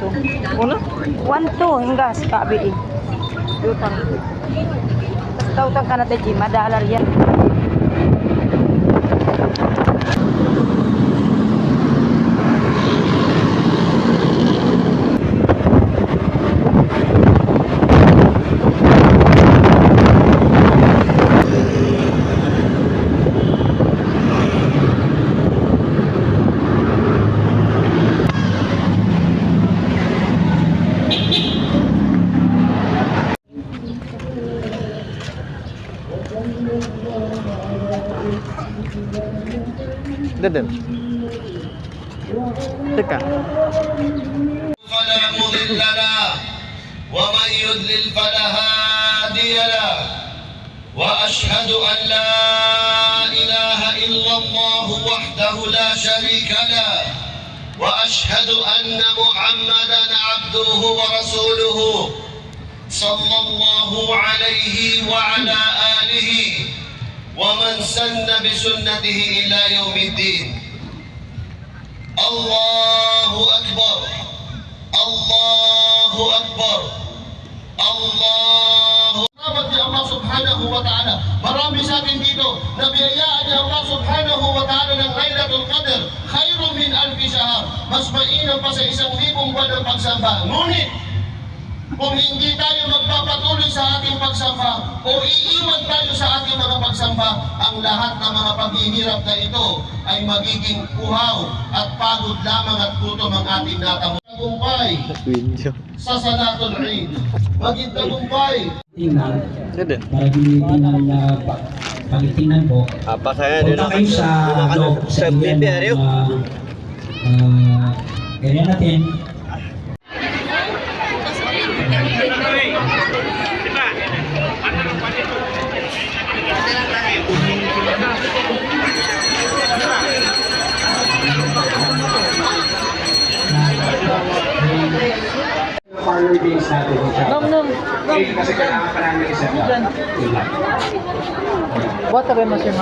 to. Una? 1-2 hingga kabi. Utang. Basta utang ka na tayo, madalar yan. Deden. Teka. فلا مضل له ومن يضلل فلا هادي له واشهد ان لا اله الا الله وحده لا شريك له واشهد ان محمدا عبده ورسوله صلى الله عليه وعلى اله ومن سن بسنته الى يوم الدين. الله اكبر الله أكبر الله Salamat ni Allah subhanahu wa ta'ala. Marami sa atin dito na biyayaan ni Allah subhanahu wa ta'ala ng Laylatul Qadr. Khairun min alfi shahr. Mas mainam pa sa 1,000 buwan ng pagsamba. Ngunit, kung hindi tayo magpapatuloy sa ating pagsamba o iiwan tayo sa ating mga pagsamba, ang lahat ng mga paghihirap na ito ay magiging uhaw at pagod lamang at gutom ang ating natamo. Tagumpay sa Salatul Eid. Maging tagumpay. Tingnan, Deden. para ginitin ang pagtitingnan po. Apa saya dia Punta kayo sa loob, sa ilan ng area natin. Parlor days natin. Nom. Kasi kailangan pa namin isa. Buat apa mas yung